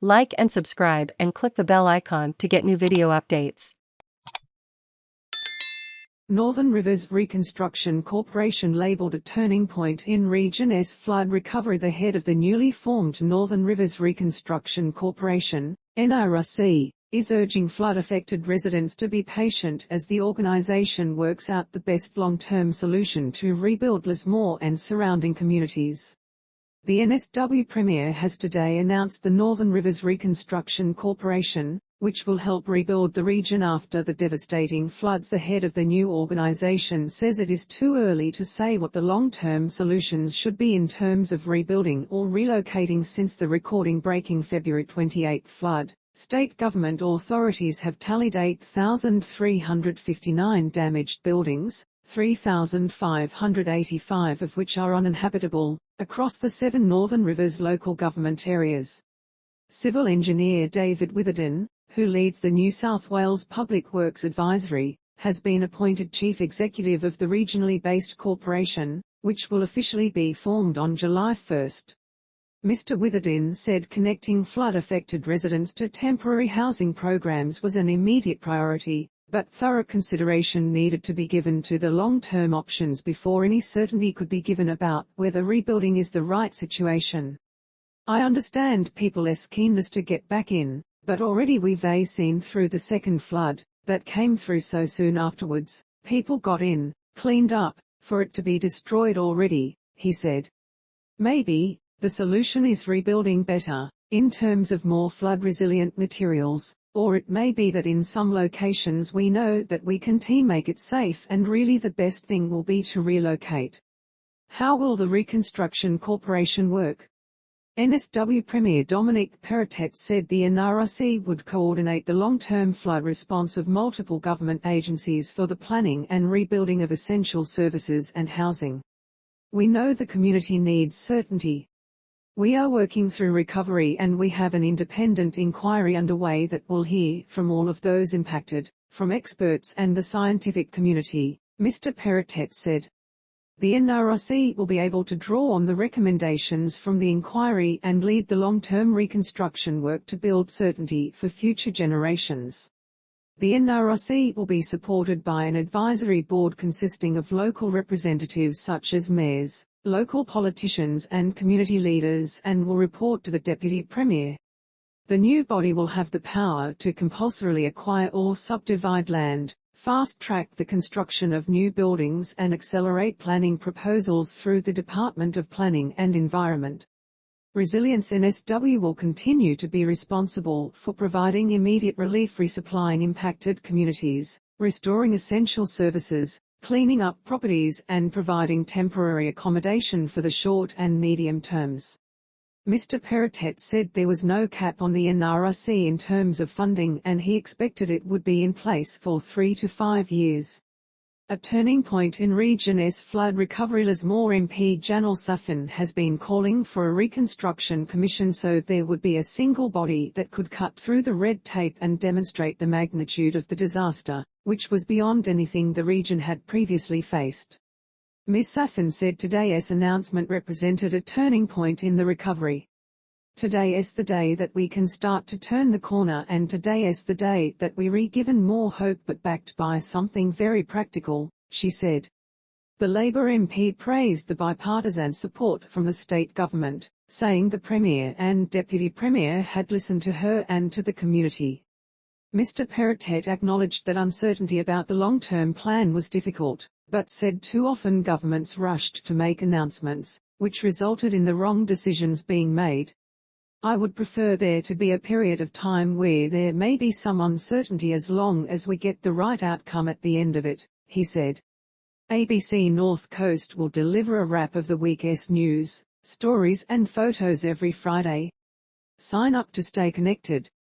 Like and subscribe and click the bell icon to get new video updates. Northern Rivers Reconstruction Corporation labelled a turning point in Region S flood recovery. The head of the newly formed Northern Rivers Reconstruction Corporation, NRRC, is urging flood-affected residents to be patient as the organisation works out the best long-term solution to rebuild Lismore and surrounding communities. The NSW Premier has today announced the Northern Rivers Reconstruction Corporation, which will help rebuild the region after the devastating floods. The head of the new organisation says it is too early to say what the long-term solutions should be in terms of rebuilding or relocating. Since the record-breaking February 28 flood, state government authorities have tallied 8,359 damaged buildings, 3,585 of which are uninhabitable, across the 7 Northern Rivers local government areas. Civil engineer David Witherdin, who leads the New South Wales Public Works Advisory, has been appointed chief executive of the regionally based corporation, which will officially be formed on July 1. Mr Witherdin said connecting flood-affected residents to temporary housing programs was an immediate priority, but thorough consideration needed to be given to the long-term options before any certainty could be given about whether rebuilding is the right situation. I understand people's keenness to get back in, but already we've seen through the second flood, that came through so soon afterwards, people got in, cleaned up, for it to be destroyed already, he said. Maybe the solution is rebuilding better, in terms of more flood-resilient materials, or it may be that in some locations we know that we can make it safe and really the best thing will be to relocate. How will the Reconstruction Corporation work? NSW Premier Dominic Perrottet said the NRRC would coordinate the long-term flood response of multiple government agencies for the planning and rebuilding of essential services and housing. We know the community needs certainty. We are working through recovery and we have an independent inquiry underway that will hear from all of those impacted, from experts and the scientific community, Mr Perrottet said. The NRRC will be able to draw on the recommendations from the inquiry and lead the long-term reconstruction work to build certainty for future generations. The NRRC will be supported by an advisory board consisting of local representatives such as mayors, local politicians and community leaders and will report to the Deputy Premier. The new body will have the power to compulsorily acquire or subdivide land, fast-track the construction of new buildings and accelerate planning proposals through the Department of Planning and Environment. Resilience NSW will continue to be responsible for providing immediate relief, resupplying impacted communities, restoring essential services, cleaning up properties and providing temporary accommodation for the short and medium terms. Mr Perrottet said there was no cap on the NRRC in terms of funding and he expected it would be in place for 3 to 5 years. A turning point in Region S flood recovery. Lismore MP Janelle Saffin has been calling for a reconstruction commission so there would be a single body that could cut through the red tape and demonstrate the magnitude of the disaster, which was beyond anything the region had previously faced. Ms Saffin said today's announcement represented a turning point in the recovery. Today is the day that we can start to turn the corner and today is the day that we re-given more hope but backed by something very practical, she said. The Labour MP praised the bipartisan support from the state government, saying the Premier and Deputy Premier had listened to her and to the community. Mr Perrottet acknowledged that uncertainty about the long-term plan was difficult, but said too often governments rushed to make announcements, which resulted in the wrong decisions being made. I would prefer there to be a period of time where there may be some uncertainty as long as we get the right outcome at the end of it, he said. ABC North Coast will deliver a wrap of the week's news, stories and photos every Friday. Sign up to stay connected.